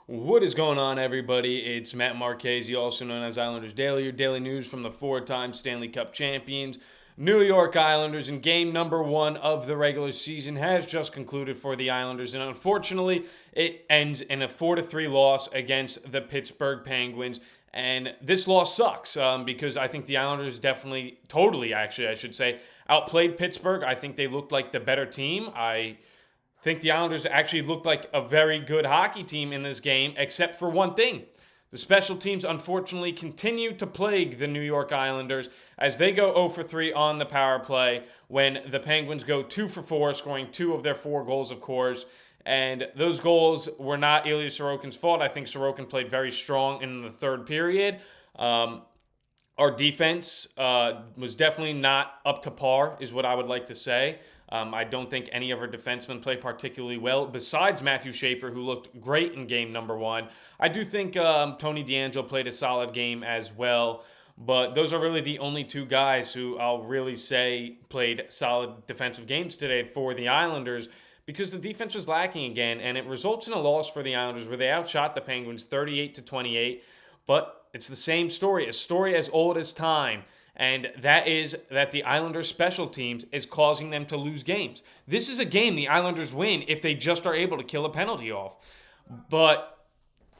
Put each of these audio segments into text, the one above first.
What is going on, everybody? It's Matt Marchese, also known as Islanders Daily, your daily news from the four-time Stanley Cup champions, New York Islanders. And game number one of the regular season has just concluded for the Islanders, and unfortunately, it ends in a 4-3 loss against the Pittsburgh Penguins. And this loss sucks because I think the Islanders definitely, totally, actually, I should say, outplayed Pittsburgh. I think they looked like the better team. I think the Islanders actually looked like a very good hockey team in this game, except for one thing. The special teams unfortunately continue to plague the New York Islanders as they go 0 for 3 on the power play when the Penguins go 2 for 4, scoring 2 of their 4 goals, of course. And those goals were not Ilya Sorokin's fault. I think Sorokin played very strong in the third period. Our defense was definitely not up to par, is what I would like to say. I don't think any of our defensemen played particularly well, besides Matthew Schaefer, who looked great in game number one. I do think Tony DeAngelo played a solid game as well, but those are really the only two guys who I'll really say played solid defensive games today for the Islanders, because the defense was lacking again, and it results in a loss for the Islanders where they outshot the Penguins 38-28. But it's the same story, a story as old as time. And that is that the Islanders' special teams is causing them to lose games. This is a game the Islanders win if they just are able to kill a penalty off. But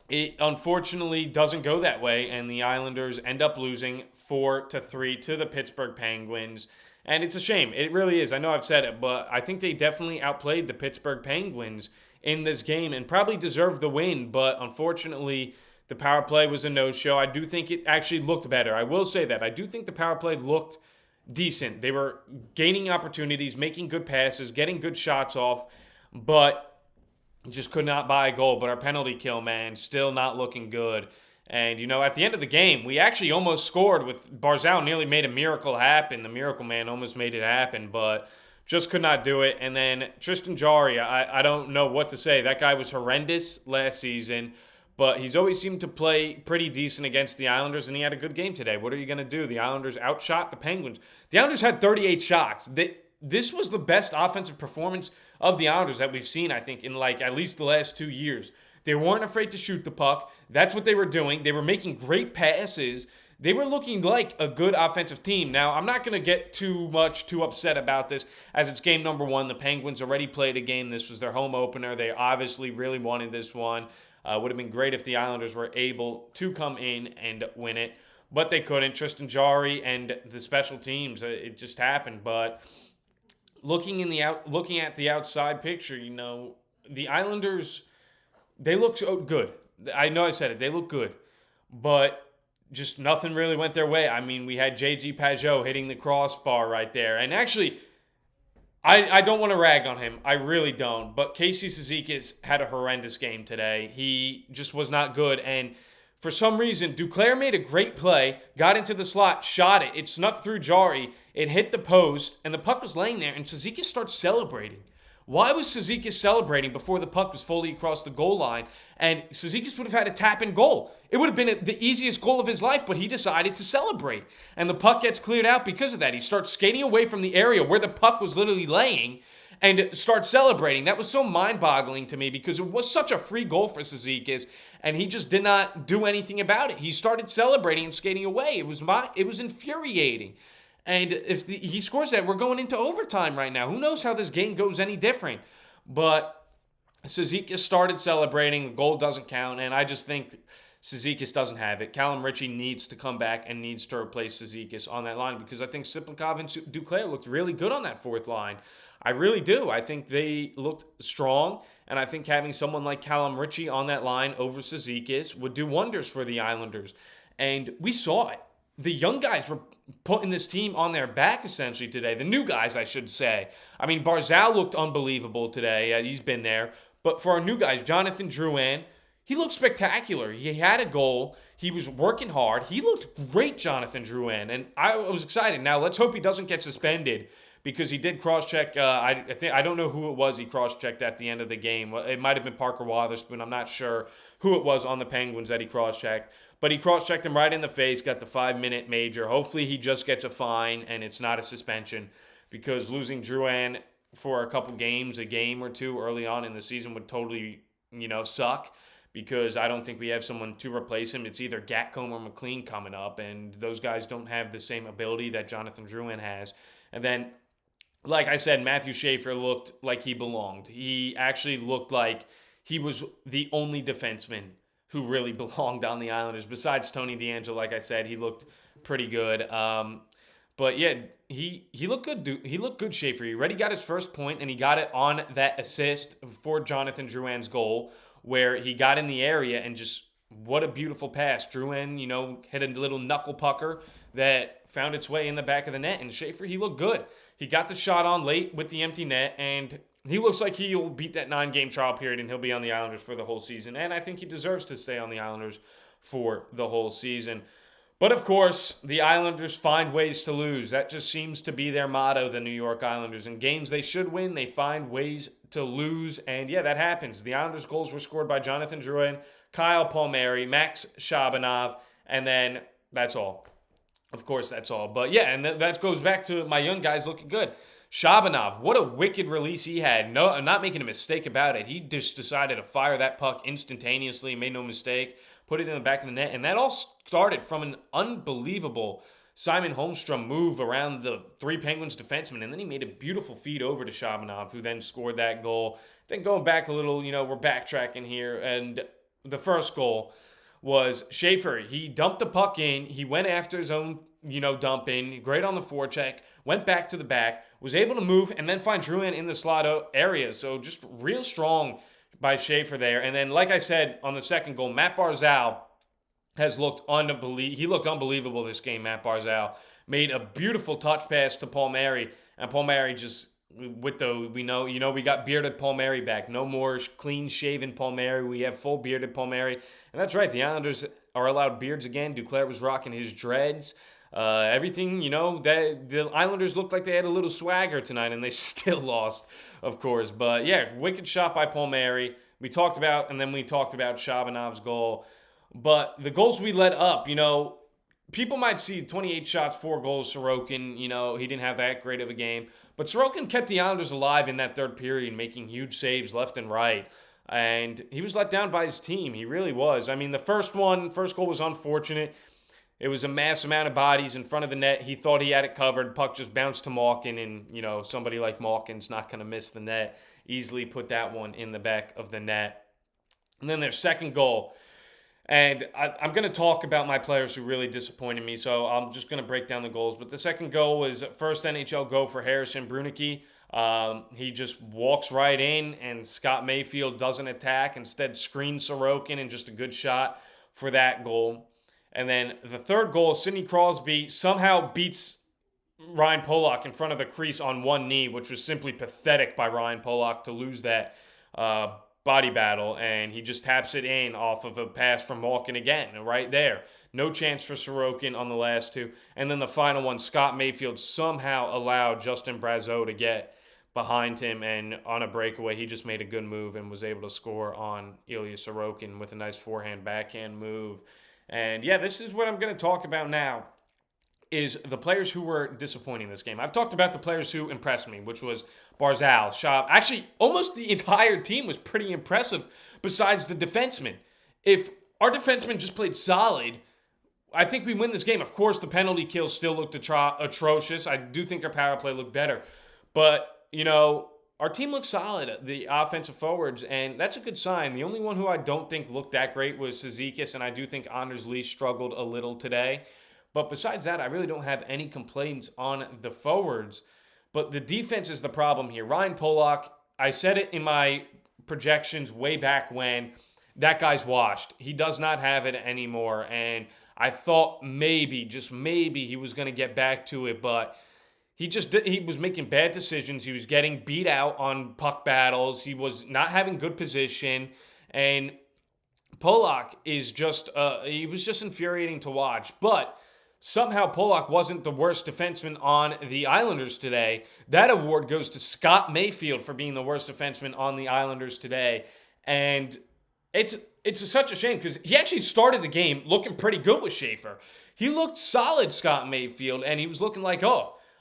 it unfortunately doesn't go that way, and the Islanders end up losing 4-3 to the Pittsburgh Penguins. And it's a shame. It really is. I know I've said it, but I think they definitely outplayed the Pittsburgh Penguins in this game and probably deserved the win. But unfortunately, the power play was a no-show. I do think it actually looked better. I will say that. I do think the power play looked decent. They were gaining opportunities, making good passes, getting good shots off, but just could not buy a goal. But our penalty kill, man, still not looking good. And, at the end of the game, we actually almost scored with Barzal nearly made a miracle happen. The Miracle Man almost made it happen, but just could not do it. And then Tristan Jarry, I don't know what to say. That guy was horrendous last season, but he's always seemed to play pretty decent against the Islanders, and he had a good game today. What are you going to do? The Islanders outshot the Penguins. The Islanders had 38 shots. This was the best offensive performance of the Islanders that we've seen, I think, in at least the last 2 years. They weren't afraid to shoot the puck. That's what they were doing. They were making great passes. They were looking like a good offensive team. Now, I'm not going to get too upset about this, as it's game number one. The Penguins already played a game. This was their home opener. They obviously really wanted this one. Would have been great if the Islanders were able to come in and win it, but they couldn't. Tristan Jarry and the special teams, it just happened. But looking at the outside picture, the Islanders, they look so good. I know I said it. They look good, but just nothing really went their way. I mean, we had J.G. Pajot hitting the crossbar right there, and actually, I don't want to rag on him. I really don't. But Casey Cizikas had a horrendous game today. He just was not good. And for some reason, Duclair made a great play, got into the slot, shot it. It snuck through Jarry. It hit the post, and the puck was laying there, and Cizikas starts celebrating. Why was Cizikas celebrating before the puck was fully across the goal line? And Cizikas would have had a tap-in goal. It would have been the easiest goal of his life, but he decided to celebrate. And the puck gets cleared out because of that. He starts skating away from the area where the puck was literally laying and starts celebrating. That was so mind-boggling to me because it was such a free goal for Cizikas, and he just did not do anything about it. He started celebrating and skating away. It was infuriating. And if he scores that, we're going into overtime right now. Who knows how this game goes any different? But Cizikas started celebrating. The goal doesn't count. And I just think Cizikas doesn't have it. Callum Ritchie needs to come back and needs to replace Cizikas on that line because I think Siplikov and Duclair looked really good on that fourth line. I really do. I think they looked strong. And I think having someone like Callum Ritchie on that line over Cizikas would do wonders for the Islanders. And we saw it. The young guys were putting this team on their back essentially today. The new guys, I should say. I mean, Barzal looked unbelievable today. He's been there. But for our new guys, Jonathan Drouin, he looked spectacular. He had a goal. He was working hard. He looked great, Jonathan Drouin. And I was excited. Now, let's hope he doesn't get suspended because he did cross-check. I don't know who it was he cross-checked at the end of the game. It might have been Parker Wotherspoon. I'm not sure who it was on the Penguins that he cross-checked. But he cross-checked him right in the face, got the 5-minute major. Hopefully he just gets a fine and it's not a suspension because losing Drouin for a couple games, a game or two early on in the season would totally, suck because I don't think we have someone to replace him. It's either Gatcombe or McLean coming up, and those guys don't have the same ability that Jonathan Drouin has. And then, like I said, Matthew Schaefer looked like he belonged. He actually looked like he was the only defenseman who really belonged on the Islanders. Besides Tony DeAngelo, like I said, he looked pretty good. But yeah, he looked good. He looked good, Schaefer. He already got his first point, and he got it on that assist for Jonathan Drouin's goal, where he got in the area and just, what a beautiful pass. Drouin, hit a little knuckle pucker that found its way in the back of the net. And Schaefer, he looked good. He got the shot on late with the empty net, and he looks like he'll beat that 9-game trial period, and he'll be on the Islanders for the whole season. And I think he deserves to stay on the Islanders for the whole season. But of course, the Islanders find ways to lose. That just seems to be their motto, the New York Islanders. In games they should win, they find ways to lose. And yeah, that happens. The Islanders' goals were scored by Jonathan Drouin, Kyle Palmieri, Max Shabanov, and then that's all. Of course, that's all. But yeah, and that goes back to my young guys looking good. Shabanov, what a wicked release he had. No, I'm not making a mistake about it. He just decided to fire that puck instantaneously, made no mistake, put it in the back of the net. And that all started from an unbelievable Simon Holmstrom move around the three Penguins defensemen. And then he made a beautiful feed over to Shabanov, who then scored that goal. Then going back a little, we're backtracking here. And the first goal was Schaefer. He dumped the puck in. He went after his own dump in, great on the forecheck, went back to the back, was able to move, and then find Drouin in the slot area. So just real strong by Schaefer there. And then, like I said, on the second goal, Matt Barzal has looked he looked unbelievable this game, Matt Barzal. Made a beautiful touch pass to Palmieri, and Palmieri just, we got bearded Palmieri back. No more clean-shaven Palmieri. We have full bearded Palmieri. And that's right, the Islanders are allowed beards again. Duclair was rocking his dreads. Everything, the Islanders looked like they had a little swagger tonight, and they still lost, of course. But yeah, wicked shot by Palmieri. We talked about Shabanov's goal. But the goals we let up, people might see 28 shots, 4 goals, Sorokin, he didn't have that great of a game. But Sorokin kept the Islanders alive in that third period, making huge saves left and right. And he was let down by his team. He really was. I mean, the first goal was unfortunate. It was a mass amount of bodies in front of the net. He thought he had it covered. Puck just bounced to Malkin, and, somebody like Malkin's not going to miss the net. Easily put that one in the back of the net. And then their second goal. And I'm going to talk about my players who really disappointed me, so I'm just going to break down the goals. But the second goal was first NHL goal for Harrison Brunicky. He just walks right in, and Scott Mayfield doesn't attack. Instead, screens Sorokin, and just a good shot for that goal. And then the third goal, Sidney Crosby somehow beats Ryan Pollock in front of the crease on one knee, which was simply pathetic by Ryan Pollock to lose that body battle. And he just taps it in off of a pass from Malkin again, right there. No chance for Sorokin on the last two. And then the final one, Scott Mayfield somehow allowed Justin Brazeau to get behind him, and on a breakaway, he just made a good move and was able to score on Ilya Sorokin with a nice forehand backhand move. And yeah, this is what I'm going to talk about now, is the players who were disappointing this game. I've talked about the players who impressed me, which was Barzal, Schaub. Actually, almost the entire team was pretty impressive besides the defensemen. If our defensemen just played solid, I think we win this game. Of course, the penalty kills still looked atrocious. I do think our power play looked better. But, our team looked solid, the offensive forwards, and that's a good sign. The only one who I don't think looked that great was Cizikas, and I do think Anders Lee struggled a little today. But besides that, I really don't have any complaints on the forwards. But the defense is the problem here. Ryan Pollock, I said it in my projections way back when, that guy's washed. He does not have it anymore, and I thought maybe, just maybe, he was going to get back to it, but he was making bad decisions. He was getting beat out on puck battles. He was not having good position. And Pollock is he was just infuriating to watch. But somehow Pollock wasn't the worst defenseman on the Islanders today. That award goes to Scott Mayfield for being the worst defenseman on the Islanders today. And it's such a shame because he actually started the game looking pretty good with Schaefer. He looked solid, Scott Mayfield, and he was looking like,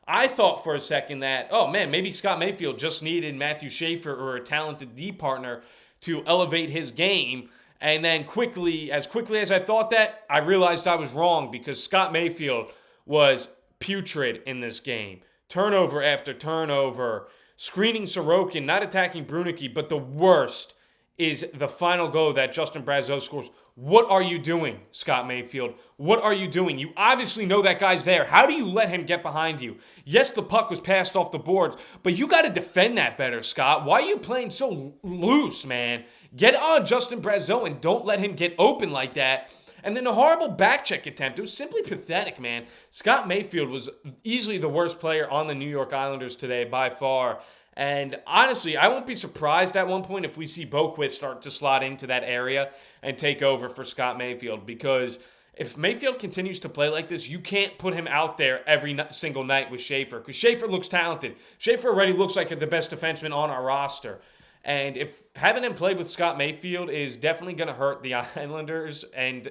I thought for a second that, maybe Scott Mayfield just needed Matthew Schaefer or a talented D partner to elevate his game. And then as quickly as I thought that, I realized I was wrong because Scott Mayfield was putrid in this game. Turnover after turnover, screening Sorokin, not attacking Brunicky, but the worst is the final goal that Justin Brazeau scores. What are you doing, Scott Mayfield? What are you doing? You obviously know that guy's there. How do you let him get behind you? Yes, the puck was passed off the boards, but you got to defend that better, Scott. Why are you playing so loose, man? Get on Justin Brazeau and don't let him get open like that. And then the horrible back check attempt. It was simply pathetic, man. Scott Mayfield was easily the worst player on the New York Islanders today by far. And honestly, I won't be surprised at one point if we see Boquist start to slot into that area and take over for Scott Mayfield. Because if Mayfield continues to play like this, you can't put him out there every single night with Schaefer. Because Schaefer looks talented. Schaefer already looks like the best defenseman on our roster. And if having him play with Scott Mayfield is definitely going to hurt the Islanders and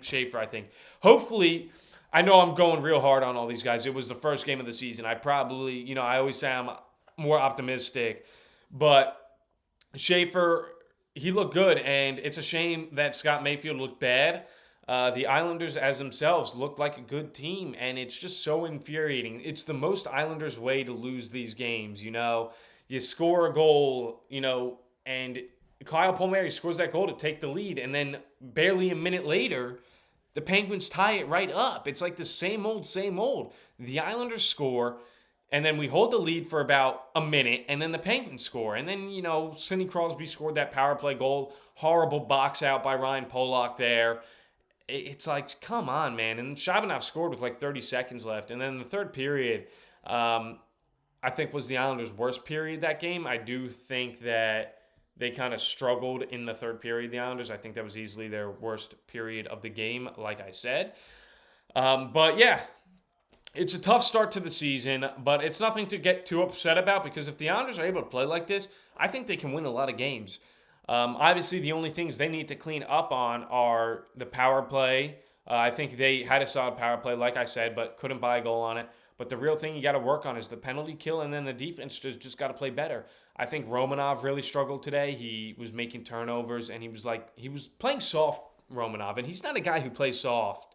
Schaefer, I think. Hopefully, I know I'm going real hard on all these guys. It was the first game of the season. I probably, I always say I'm more optimistic. But Schaefer, he looked good, and it's a shame that Scott Mayfield looked bad. The Islanders as themselves looked like a good team, and it's just so infuriating. It's the most Islanders way to lose these games, You score a goal, and Kyle Palmieri scores that goal to take the lead, and then barely a minute later, the Penguins tie it right up. It's like the same old, same old. The Islanders score, and then we hold the lead for about a minute, and then the Penguins score. And then, Sidney Crosby scored that power play goal. Horrible box out by Ryan Pollock there. It's like, come on, man. And Shabanov scored with like 30 seconds left. And then the third period, I think was the Islanders' worst period that game. I do think that they kind of struggled in the third period, the Islanders. I think that was easily their worst period of the game, like I said. But yeah, it's a tough start to the season, but it's nothing to get too upset about because if the Islanders are able to play like this, I think they can win a lot of games. Obviously, the only things they need to clean up on are the power play. I think they had a solid power play, like I said, but couldn't buy a goal on it. But the real thing you got to work on is the penalty kill, and then the defense just got to play better. I think Romanov really struggled today. He was making turnovers, and he was playing soft, Romanov, and he's not a guy who plays soft.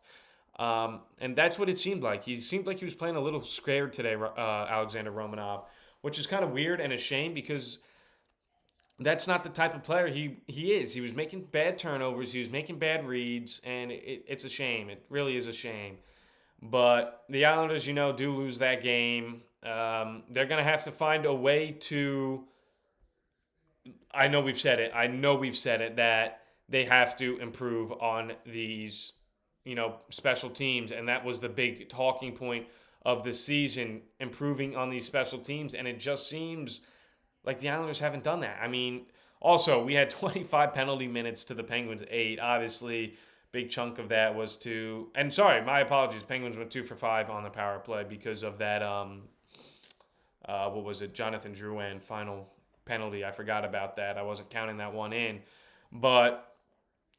And that's what it seemed like. He seemed like he was playing a little scared today, Alexander Romanov, which is kind of weird and a shame because that's not the type of player he is. He was making bad turnovers. He was making bad reads, and it's a shame. It really is a shame. But the Islanders, do lose that game. They're going to have to find a way to... I know we've said it, that they have to improve on these, special teams. And that was the big talking point of the season, improving on these special teams. And it just seems like the Islanders haven't done that. I mean, also, we had 25 penalty minutes to the Penguins' 8. Obviously, big chunk of that was to... And sorry, my apologies. Penguins went 2 for 5 on the power play because of that, Jonathan Drouin final penalty. I forgot about that. I wasn't counting that one in. But,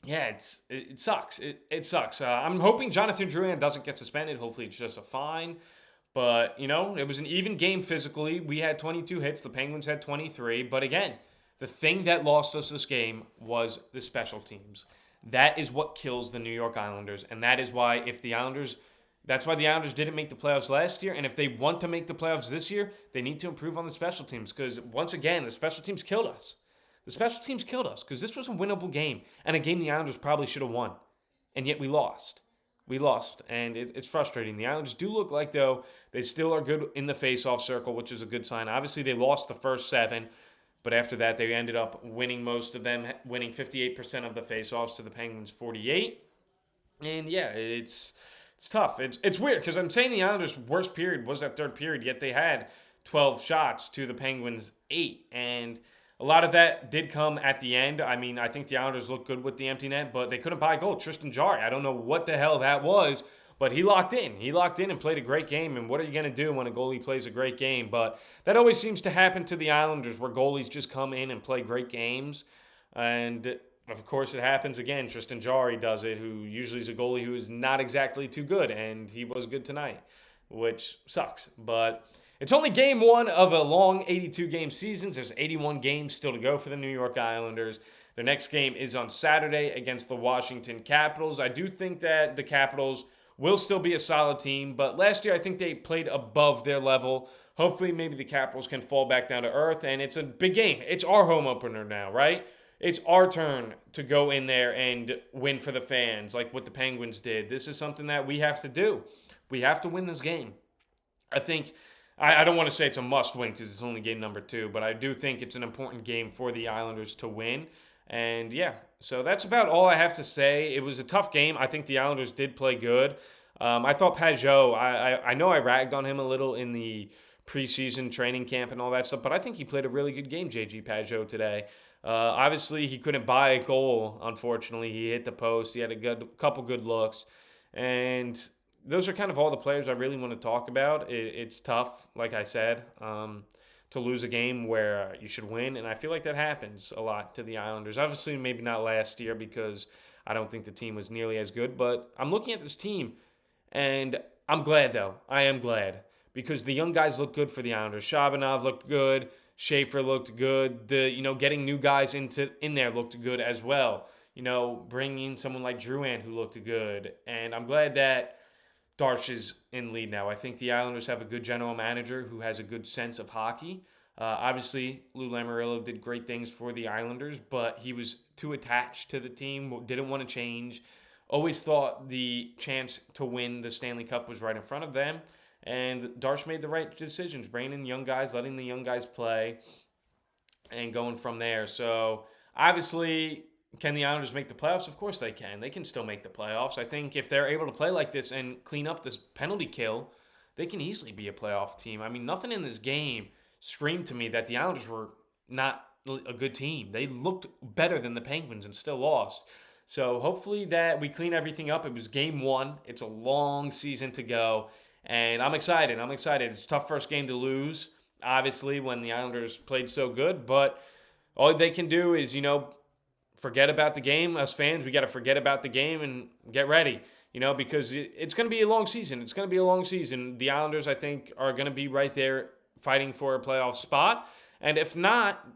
yeah, it sucks. It sucks. I'm hoping Jonathan Drouin doesn't get suspended. Hopefully it's just a fine. But, it was an even game physically. We had 22 hits. The Penguins had 23. But again, the thing that lost us this game was the special teams. That is what kills the New York Islanders. And that is why that's why the Islanders didn't make the playoffs last year. And if they want to make the playoffs this year, they need to improve on the special teams. Because once again, the special teams killed us. The special teams killed us because this was a winnable game. And a game the Islanders probably should have won. And yet we lost. We lost, and it's frustrating. The Islanders do look like, though, they still are good in the face-off circle, which is a good sign. Obviously, they lost the first 7, but after that, they ended up winning most of them, winning 58% of the face-offs to the Penguins' 48. And, yeah, it's tough. It's weird because I'm saying the Islanders' worst period was that third period, yet they had 12 shots to the Penguins' 8, and a lot of that did come at the end. I mean, I think the Islanders looked good with the empty net, but they couldn't buy a goal. Tristan Jarry, I don't know what the hell that was, but he locked in. He locked in and played a great game, and what are you going to do when a goalie plays a great game? But that always seems to happen to the Islanders where goalies just come in and play great games. And, of course, it happens again. Tristan Jarry does it, who usually is a goalie who is not exactly too good, and he was good tonight, which sucks. But it's only game 1 of a long 82-game season. There's 81 games still to go for the New York Islanders. Their next game is on Saturday against the Washington Capitals. I do think that the Capitals will still be a solid team, but last year I think they played above their level. Hopefully, maybe the Capitals can fall back down to earth, and it's a big game. It's our home opener now, right? It's our turn to go in there and win for the fans, like what the Penguins did. This is something that we have to do. We have to win this game. I think I don't want to say it's a must win because it's only game number 2, but I do think it's an important game for the Islanders to win. And yeah, so that's about all I have to say. It was a tough game. I think the Islanders did play good. I thought Pajot, I know I ragged on him a little in the preseason training camp and all that stuff, but I think he played a really good game, JG Pajot, today. Obviously, he couldn't buy a goal, unfortunately. He hit the post. He had a couple good looks. And those are kind of all the players I really want to talk about. It's tough, like I said, to lose a game where you should win, and I feel like that happens a lot to the Islanders. Obviously, maybe not last year because I don't think the team was nearly as good, but I'm looking at this team, and I'm glad, though. I am glad because the young guys look good for the Islanders. Shabanov looked good. Schaefer looked good. Getting new guys in there looked good as well. Bringing in someone like Drouin who looked good, and I'm glad that Darche is in lead now. I think the Islanders have a good general manager who has a good sense of hockey. Obviously, Lou Lamoriello did great things for the Islanders, but he was too attached to the team, didn't want to change. Always thought the chance to win the Stanley Cup was right in front of them. And Darche made the right decisions, bringing in young guys, letting the young guys play, and going from there. So, obviously, can the Islanders make the playoffs? Of course they can. They can still make the playoffs. I think if they're able to play like this and clean up this penalty kill, they can easily be a playoff team. I mean, nothing in this game screamed to me that the Islanders were not a good team. They looked better than the Penguins and still lost. So, hopefully that we clean everything up. It was game 1. It's a long season to go. And I'm excited. It's a tough first game to lose, obviously, when the Islanders played so good. But all they can do is, forget about the game. Us fans, we got to forget about the game and get ready, because it's going to be a long season. The Islanders, I think, are going to be right there fighting for a playoff spot. And if not,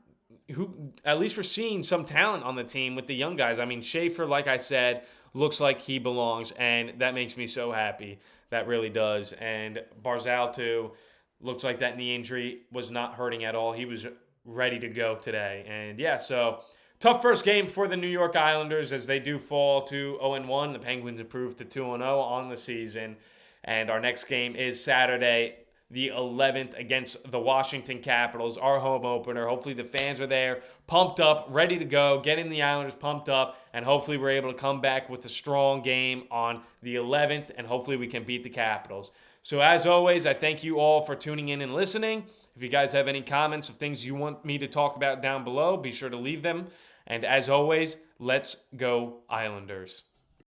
at least we're seeing some talent on the team with the young guys. I mean, Schaefer, like I said, looks like he belongs, and that makes me so happy. That really does. And Barzal, too, looks like that knee injury was not hurting at all. He was ready to go today. And, yeah, so tough first game for the New York Islanders as they do fall to 0-1. The Penguins improved to 2-0 on the season. And our next game is Saturday, the 11th, against the Washington Capitals, our home opener. Hopefully the fans are there, pumped up, ready to go, getting the Islanders pumped up, and hopefully we're able to come back with a strong game on the 11th, and hopefully we can beat the Capitals. So as always, I thank you all for tuning in and listening. If you guys have any comments of things you want me to talk about down below, be sure to leave them. And as always, let's go Islanders.